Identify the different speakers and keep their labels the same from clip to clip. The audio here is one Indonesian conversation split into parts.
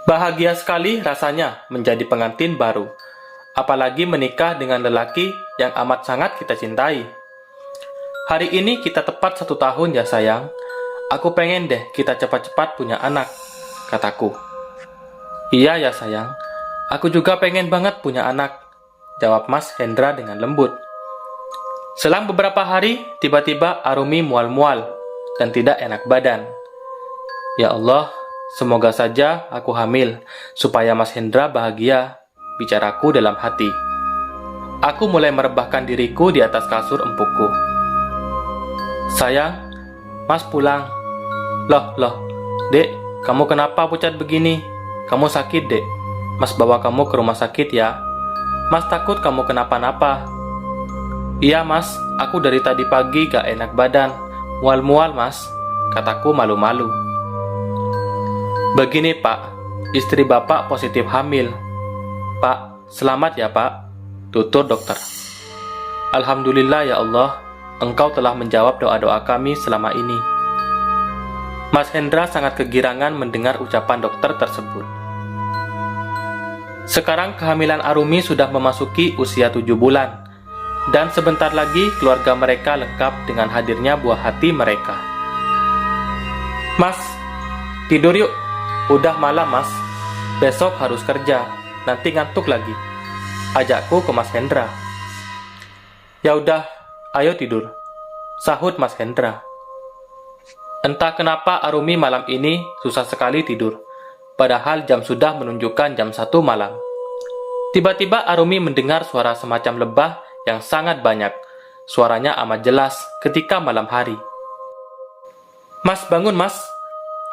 Speaker 1: Bahagia sekali rasanya menjadi pengantin baru, apalagi menikah dengan lelaki yang amat sangat kita cintai. Hari ini kita tepat 1 tahun ya sayang. Aku pengen deh kita cepat-cepat punya anak, kataku. Iya ya sayang, aku juga pengen banget punya anak, jawab Mas Hendra dengan lembut. Selang beberapa hari, tiba-tiba Arumi mual-mual dan tidak enak badan. Ya Allah, semoga saja aku hamil, supaya Mas Hendra bahagia, bicaraku dalam hati. Aku mulai merebahkan diriku di atas kasur empukku. Sayang, Mas pulang. Loh, Dek, kamu kenapa pucat begini? Kamu sakit, Dek. Mas bawa kamu ke rumah sakit ya. Mas takut kamu kenapa-napa. Iya, Mas, aku dari tadi pagi gak enak badan. Mual-mual, Mas, kataku malu-malu. Begini, Pak, istri Bapak positif hamil. Pak, selamat ya, Pak, tutur dokter. Alhamdulillah ya Allah, Engkau telah menjawab doa-doa kami selama ini. Mas Hendra sangat kegirangan mendengar ucapan dokter tersebut. Sekarang kehamilan Arumi sudah memasuki usia 7 bulan, dan sebentar lagi keluarga mereka lengkap dengan hadirnya buah hati mereka. Mas, tidur yuk. Udah malam, Mas. Besok harus kerja, nanti ngantuk lagi, ajakku ke Mas Hendra. Ya udah, ayo tidur, sahut Mas Hendra. Entah kenapa Arumi malam ini susah sekali tidur, padahal jam sudah menunjukkan jam 1 malam. Tiba-tiba Arumi mendengar suara semacam lebah yang sangat banyak. Suaranya amat jelas ketika malam hari. Mas, bangun, Mas.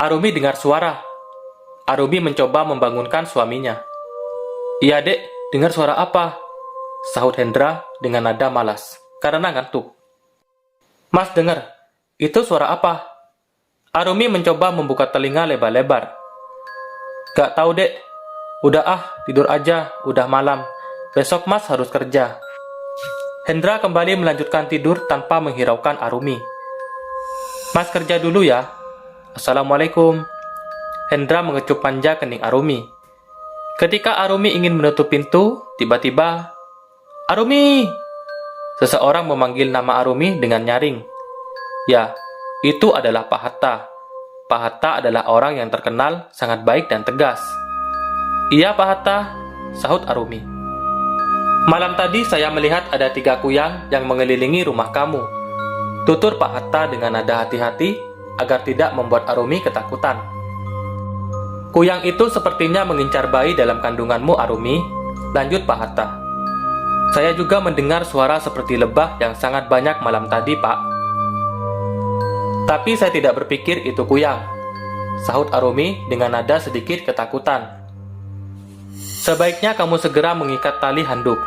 Speaker 1: Arumi dengar suara. Arumi mencoba membangunkan suaminya. Iya, Dek, dengar suara apa? Sahut Hendra dengan nada malas, karena ngantuk. Mas, dengar, itu suara apa? Arumi mencoba membuka telinga lebar-lebar. Gak tahu, Dek. Udah tidur aja, udah malam. Besok Mas harus kerja. Hendra kembali melanjutkan tidur tanpa menghiraukan Arumi. Mas kerja dulu ya. Assalamualaikum. Hendra mengecup manja kening Arumi. Ketika Arumi ingin menutup pintu, tiba-tiba, Arumi! Seseorang memanggil nama Arumi dengan nyaring. Ya, itu adalah Pak Hatta. Pak Hatta adalah orang yang terkenal sangat baik dan tegas. Iya, Pak Hatta, sahut Arumi. Malam tadi saya melihat ada 3 kuyang yang mengelilingi rumah kamu, tutur Pak Hatta dengan nada hati-hati agar tidak membuat Arumi ketakutan. Kuyang itu sepertinya mengincar bayi dalam kandunganmu, Arumi, lanjut Pak Hatta. Saya juga mendengar suara seperti lebah yang sangat banyak malam tadi, Pak. Tapi saya tidak berpikir itu kuyang, sahut Arumi dengan nada sedikit ketakutan. Sebaiknya kamu segera mengikat tali handuk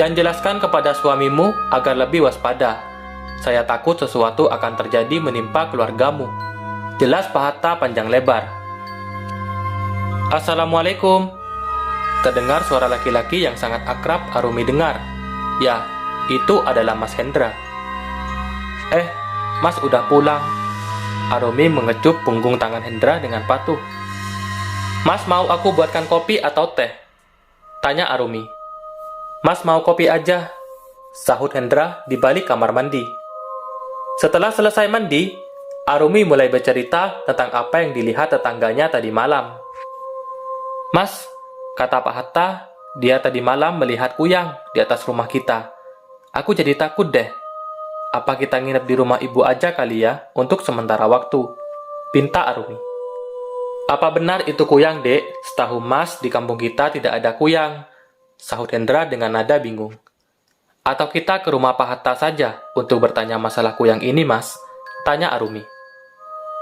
Speaker 1: dan jelaskan kepada suamimu agar lebih waspada. Saya takut sesuatu akan terjadi menimpa keluargamu, jelas Pak Hatta panjang lebar. Assalamualaikum. Terdengar suara laki-laki yang sangat akrab Arumi dengar. Ya, itu adalah Mas Hendra. Mas udah pulang. Arumi mengecup punggung tangan Hendra dengan patuh. Mas mau aku buatkan kopi atau teh? Tanya Arumi. Mas mau kopi aja, sahut Hendra di balik kamar mandi. Setelah selesai mandi, Arumi mulai bercerita tentang apa yang dilihat tetangganya tadi malam. Mas, kata Pak Hatta, dia tadi malam melihat kuyang di atas rumah kita. Aku jadi takut deh. Apa kita nginep di rumah ibu aja kali ya, untuk sementara waktu? Pinta Arumi. Apa benar itu kuyang, Dek? Setahu Mas, di kampung kita tidak ada kuyang, sahut Hendra dengan nada bingung. Atau kita ke rumah Pak Hatta saja untuk bertanya masalah kuyang ini, Mas? Tanya Arumi.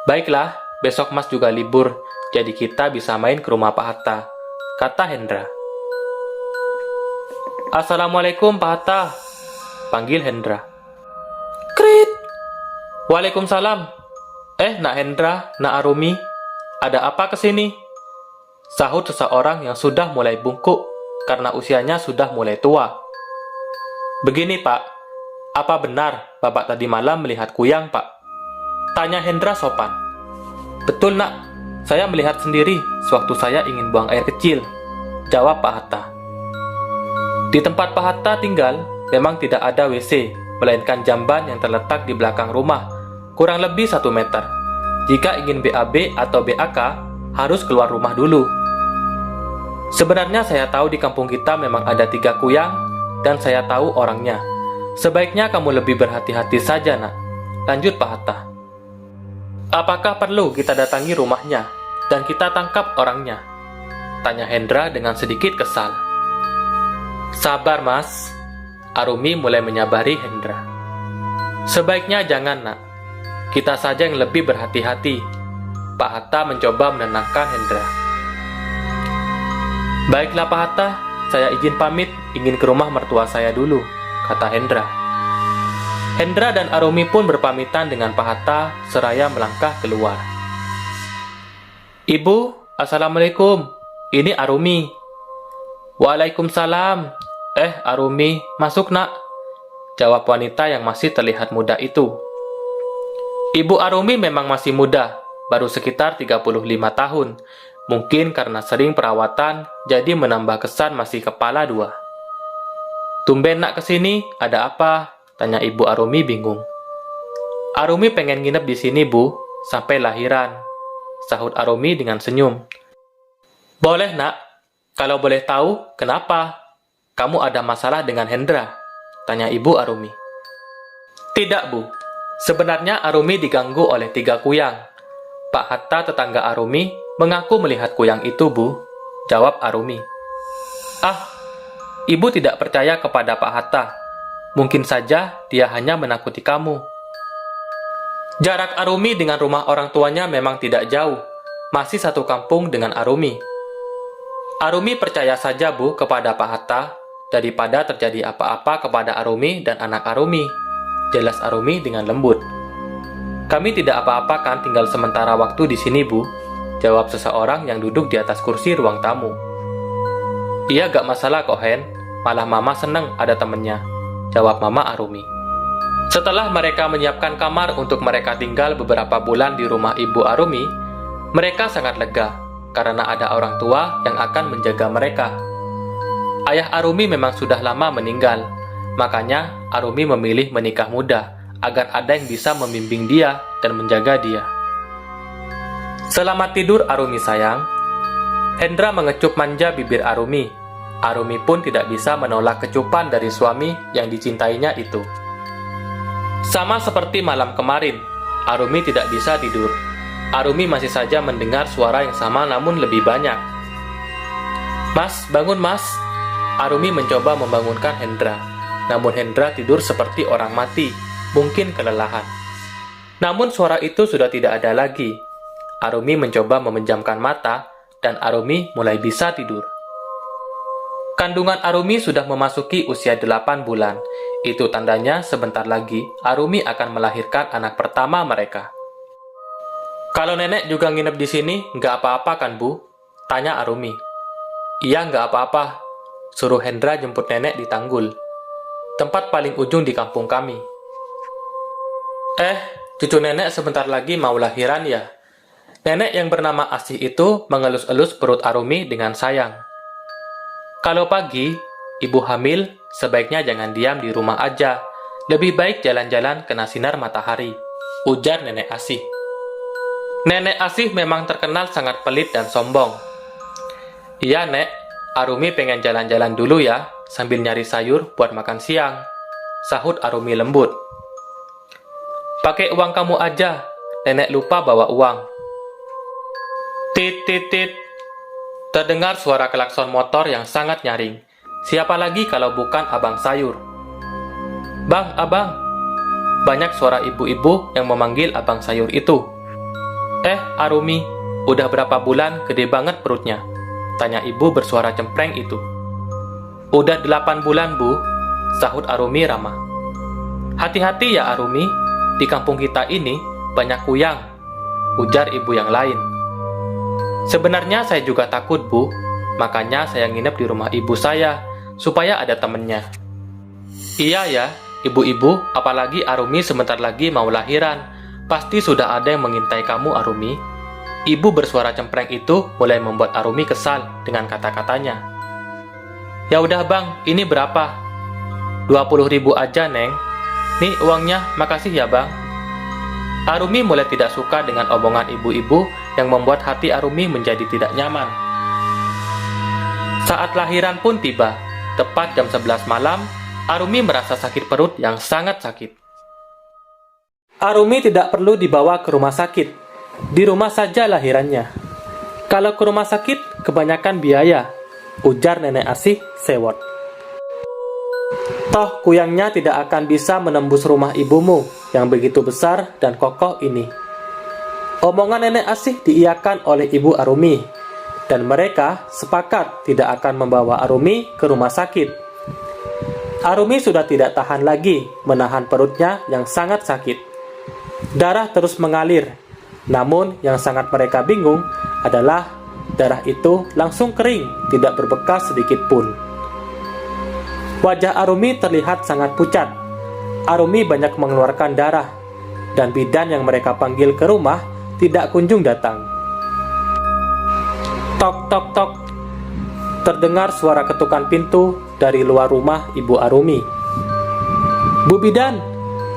Speaker 1: Baiklah, besok Mas juga libur, jadi kita bisa main ke rumah Pak Hatta, kata Hendra. Assalamualaikum Pak Hatta, panggil Hendra. Krit. Waalaikumsalam. Nak Hendra, Nak Arumi, ada apa kesini? Sahut seseorang yang sudah mulai bungkuk karena usianya sudah mulai tua. Begini Pak, apa benar Bapak tadi malam melihat kuyang Pak? Tanya Hendra sopan. Betul Nak, Saya melihat sendiri sewaktu saya ingin buang air kecil, jawab Pak Hatta. Di tempat Pak Hatta tinggal, memang tidak ada WC, melainkan jamban yang terletak di belakang rumah, kurang lebih 1 meter. Jika ingin BAB atau BAK, harus keluar rumah dulu. Sebenarnya saya tahu di kampung kita memang ada 3 kuyang, dan saya tahu orangnya. Sebaiknya kamu lebih berhati-hati saja, nak, lanjut Pak Hatta. Apakah perlu kita datangi rumahnya, dan kita tangkap orangnya? Tanya Hendra dengan sedikit kesal. Sabar, Mas. Arumi mulai menyabari Hendra. Sebaiknya jangan, nak. Kita saja yang lebih berhati-hati. Pak Hatta mencoba menenangkan Hendra. Baiklah Pak Hatta, saya izin pamit, ingin ke rumah mertua saya dulu, kata Hendra. Hendra dan Arumi pun berpamitan dengan Pak Hatta seraya melangkah keluar. Ibu, Assalamualaikum. Ini Arumi. Waalaikumsalam. Arumi, masuk nak, jawab wanita yang masih terlihat muda itu. Ibu Arumi memang masih muda, baru sekitar 35 tahun. Mungkin karena sering perawatan, jadi menambah kesan masih kepala 2. Tumben nak kesini, ada apa? Tanya Ibu Arumi bingung. Arumi pengen nginep di sini, Bu, sampai lahiran, sahut Arumi dengan senyum. Boleh nak, kalau boleh tahu, kenapa? Kamu ada masalah dengan Hendra? Tanya Ibu Arumi. Tidak, Bu. Sebenarnya Arumi diganggu oleh 3 kuyang. Pak Hatta tetangga Arumi mengaku melihat kuyang itu, Bu, jawab Arumi. Ibu tidak percaya kepada Pak Hatta. Mungkin saja dia hanya menakuti kamu. Jarak Arumi dengan rumah orang tuanya memang tidak jauh. Masih satu kampung dengan Arumi. Arumi percaya saja, Bu, kepada Pak Hatta, daripada terjadi apa-apa kepada Arumi dan anak Arumi, jelas Arumi dengan lembut. Kami tidak apa-apa kan tinggal sementara waktu di sini, Bu, jawab seseorang yang duduk di atas kursi ruang tamu. Iya, gak masalah kok, Hen. Malah Mama seneng ada temennya, jawab Mama Arumi. Setelah mereka menyiapkan kamar untuk mereka tinggal beberapa bulan di rumah Ibu Arumi, mereka sangat lega karena ada orang tua yang akan menjaga mereka. Ayah Arumi memang sudah lama meninggal, makanya Arumi memilih menikah muda agar ada yang bisa membimbing dia dan menjaga dia. Selamat tidur Arumi sayang. Hendra mengecup manja bibir Arumi. Arumi pun tidak bisa menolak kecupan dari suami yang dicintainya itu. Sama seperti malam kemarin, Arumi tidak bisa tidur. Arumi masih saja mendengar suara yang sama namun lebih banyak. Mas, bangun mas. Arumi mencoba membangunkan Hendra. Namun Hendra tidur seperti orang mati, mungkin kelelahan. Namun suara itu sudah tidak ada lagi. Arumi mencoba memejamkan mata dan Arumi mulai bisa tidur. Kandungan Arumi sudah memasuki usia 8 bulan. Itu tandanya sebentar lagi Arumi akan melahirkan anak pertama mereka. Kalau nenek juga nginep di sini, nggak apa-apa kan, Bu? Tanya Arumi. Iya, nggak apa-apa. Suruh Hendra jemput nenek di Tanggul, tempat paling ujung di kampung kami. Cucu nenek sebentar lagi mau lahiran ya? Nenek yang bernama Asih itu mengelus-elus perut Arumi dengan sayang. Kalau pagi, ibu hamil, sebaiknya jangan diam di rumah aja. Lebih baik jalan-jalan kena sinar matahari, ujar nenek Asih. Nenek Asih memang terkenal sangat pelit dan sombong. Iya, Nek. Arumi pengen jalan-jalan dulu ya, sambil nyari sayur buat makan siang, sahut Arumi lembut. Pakai uang kamu aja, nenek lupa bawa uang. Tit, tit, tit. Terdengar suara klakson motor yang sangat nyaring. Siapa lagi kalau bukan Abang Sayur? Bang, Abang. Banyak suara ibu-ibu yang memanggil Abang Sayur itu. Arumi, udah berapa bulan gede banget perutnya? Tanya ibu bersuara cempreng itu. Udah 8 bulan, Bu, sahut Arumi ramah. Hati-hati ya Arumi, di kampung kita ini banyak kuyang, ujar ibu yang lain. Sebenarnya saya juga takut, Bu, makanya saya nginep di rumah ibu saya, supaya ada temennya. Iya ya, ibu-ibu, apalagi Arumi sebentar lagi mau lahiran, pasti sudah ada yang mengintai kamu, Arumi. ibu bersuara cempreng itu mulai membuat Arumi kesal dengan kata-katanya. "Ya udah bang, ini berapa?" 20.000 aja, Neng. "Nih uangnya, makasih ya bang." Arumi mulai tidak suka dengan omongan ibu-ibu yang membuat hati Arumi menjadi tidak nyaman. Saat lahiran pun tiba. Tepat jam 11 malam, Arumi merasa sakit perut yang sangat sakit. Arumi tidak perlu dibawa ke rumah sakit. Di rumah saja lahirannya. "Kalau ke rumah sakit, kebanyakan biaya," ujar nenek Asih sewot. "Toh kuyangnya tidak akan bisa menembus rumah ibumu yang begitu besar dan kokoh ini." Omongan nenek Asih diiyakan oleh ibu Arumi, dan mereka sepakat tidak akan membawa Arumi ke rumah sakit. Arumi sudah tidak tahan lagi menahan perutnya yang sangat sakit. Darah terus mengalir, namun yang sangat mereka bingung adalah darah itu langsung kering, tidak berbekas sedikit pun. Wajah Arumi terlihat sangat pucat. Arumi banyak mengeluarkan darah, dan bidan yang mereka panggil ke rumah tidak kunjung datang. Tok tok tok. Terdengar suara ketukan pintu dari luar rumah ibu Arumi. "Bu bidan,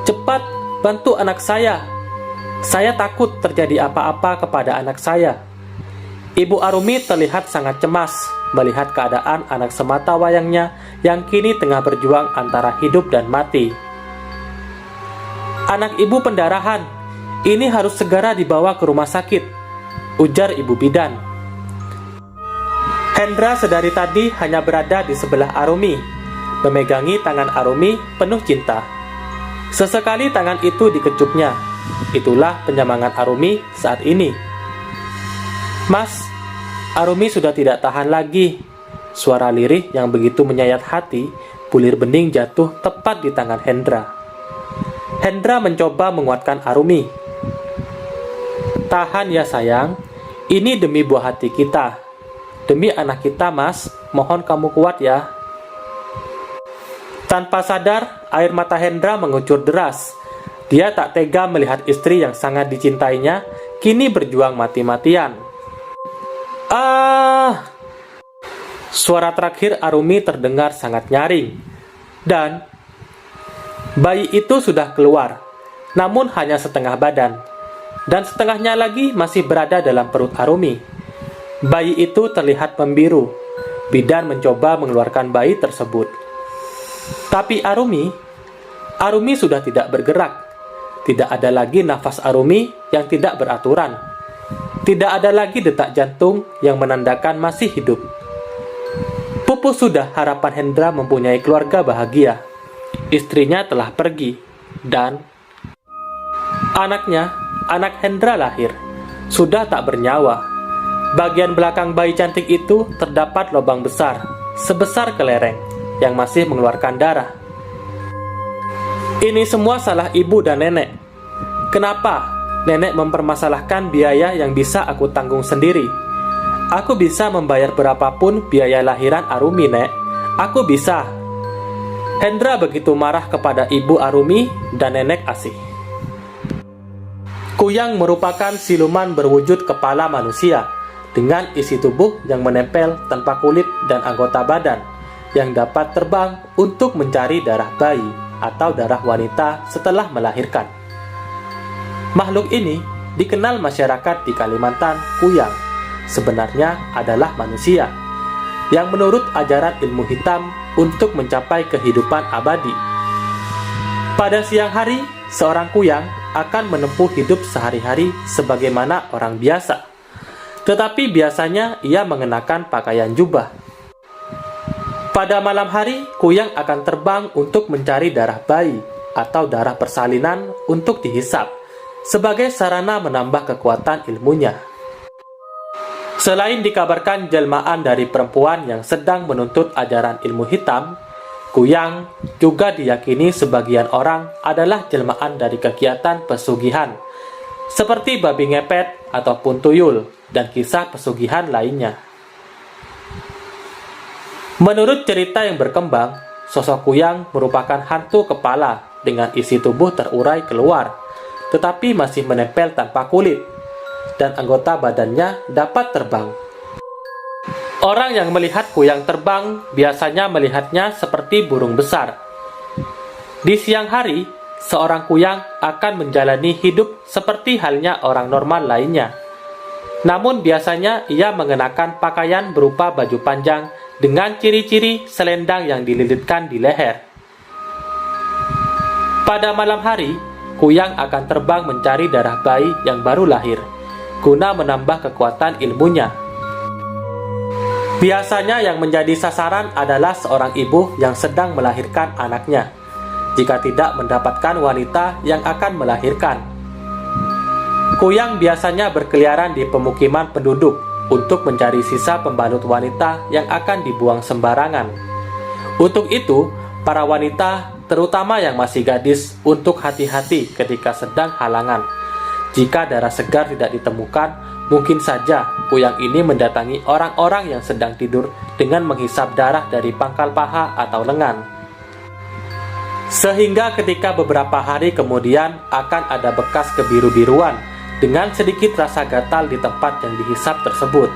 Speaker 1: cepat bantu anak saya. Saya takut terjadi apa-apa kepada anak saya." Ibu Arumi terlihat sangat cemas melihat keadaan anak semata wayangnya yang kini tengah berjuang antara hidup dan mati. "Anak ibu pendarahan. Ini harus segera dibawa ke rumah sakit," ujar ibu bidan. Hendra sedari tadi hanya berada di sebelah Arumi, memegangi tangan Arumi penuh cinta. Sesekali tangan itu dikecupnya. Itulah penyemangat Arumi saat ini. "Mas, Arumi sudah tidak tahan lagi." Suara lirih yang begitu menyayat hati, bulir bening jatuh tepat di tangan Hendra. Hendra mencoba menguatkan Arumi. "Tahan ya sayang, ini demi buah hati kita. Demi anak kita, Mas, mohon kamu kuat ya." Tanpa sadar, air mata Hendra mengucur deras. Dia tak tega melihat istri yang sangat dicintainya kini berjuang mati-matian. "Ah!" Suara terakhir Arumi terdengar sangat nyaring. Dan bayi itu sudah keluar, namun hanya setengah badan. Dan setengahnya lagi masih berada dalam perut Arumi. Bayi itu terlihat membiru. Bidan mencoba mengeluarkan bayi tersebut. Tapi Arumi sudah tidak bergerak. Tidak ada lagi nafas Arumi yang tidak beraturan. Tidak ada lagi detak jantung yang menandakan masih hidup. Pupus sudah harapan Hendra mempunyai keluarga bahagia. Istrinya telah pergi, dan anak Hendra lahir, sudah tak bernyawa. Bagian belakang bayi cantik itu terdapat lubang besar, sebesar kelereng, yang masih mengeluarkan darah. Ini semua salah ibu dan nenek. Kenapa nenek mempermasalahkan biaya yang bisa aku tanggung sendiri? Aku bisa membayar berapapun biaya lahiran Arumi, Nek. Aku bisa. Hendra begitu marah kepada ibu Arumi dan nenek Asih. Kuyang merupakan siluman berwujud kepala manusia dengan isi tubuh yang menempel tanpa kulit dan anggota badan yang dapat terbang untuk mencari darah bayi atau darah wanita setelah melahirkan. Makhluk ini dikenal masyarakat di Kalimantan Kuyang sebenarnya adalah manusia yang menurut ajaran ilmu hitam untuk mencapai kehidupan abadi. Pada siang hari, seorang kuyang akan menempuh hidup sehari-hari sebagaimana orang biasa. Tetapi biasanya ia mengenakan pakaian jubah. Pada malam hari, kuyang akan terbang untuk mencari darah bayi atau darah persalinan untuk dihisap sebagai sarana menambah kekuatan ilmunya. Selain dikabarkan jelmaan dari perempuan yang sedang menuntut ajaran ilmu hitam, kuyang juga diyakini sebagian orang adalah jelmaan dari kegiatan pesugihan, seperti babi ngepet ataupun tuyul, dan kisah pesugihan lainnya. Menurut cerita yang berkembang, sosok kuyang merupakan hantu kepala dengan isi tubuh terurai keluar, tetapi masih menempel tanpa kulit. dan anggota badannya dapat terbang. Orang yang melihat kuyang terbang biasanya melihatnya seperti burung besar. Di siang hari, seorang kuyang akan menjalani hidup seperti halnya orang normal lainnya. Namun biasanya ia mengenakan pakaian berupa baju panjang dengan ciri-ciri selendang yang dililitkan di leher. Pada malam hari, kuyang akan terbang mencari darah bayi yang baru lahir, guna menambah kekuatan ilmunya. Biasanya yang menjadi sasaran adalah seorang ibu yang sedang melahirkan anaknya, jika tidak mendapatkan wanita yang akan melahirkan. Kuyang biasanya berkeliaran di pemukiman penduduk untuk mencari sisa pembalut wanita yang akan dibuang sembarangan. Untuk itu, para wanita, terutama yang masih gadis, untuk hati-hati ketika sedang halangan. Jika darah segar tidak ditemukan, mungkin saja kuyang ini mendatangi orang-orang yang sedang tidur dengan menghisap darah dari pangkal paha atau lengan. Sehingga ketika beberapa hari kemudian akan ada bekas kebiru-biruan dengan sedikit rasa gatal di tempat yang dihisap tersebut.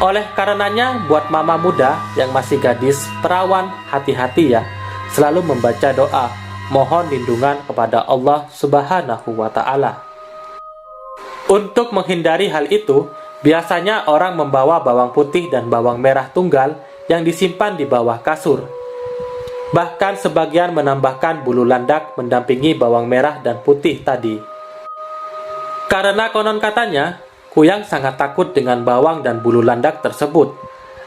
Speaker 1: Oleh karenanya, buat mama muda yang masih gadis, perawan, hati-hati ya, selalu membaca doa, mohon lindungan kepada Allah Subhanahu wa Ta'ala. Untuk menghindari hal itu, biasanya orang membawa bawang putih dan bawang merah tunggal yang disimpan di bawah kasur. Bahkan sebagian menambahkan bulu landak mendampingi bawang merah dan putih tadi. Karena konon katanya, kuyang sangat takut dengan bawang dan bulu landak tersebut.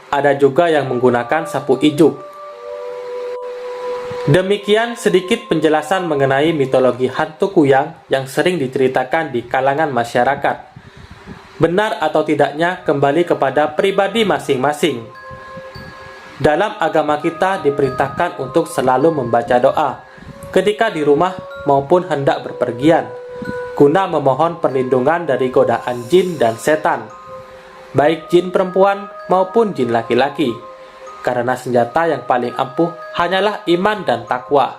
Speaker 1: Ada juga yang menggunakan sapu ijuk. Demikian sedikit penjelasan mengenai mitologi hantu kuyang yang sering diceritakan di kalangan masyarakat. Benar atau tidaknya kembali kepada pribadi masing-masing. Dalam agama kita diperintahkan untuk selalu membaca doa ketika di rumah maupun hendak berpergian, guna memohon perlindungan dari godaan jin dan setan, baik jin perempuan maupun jin laki-laki. Karena senjata yang paling ampuh hanyalah iman dan takwa.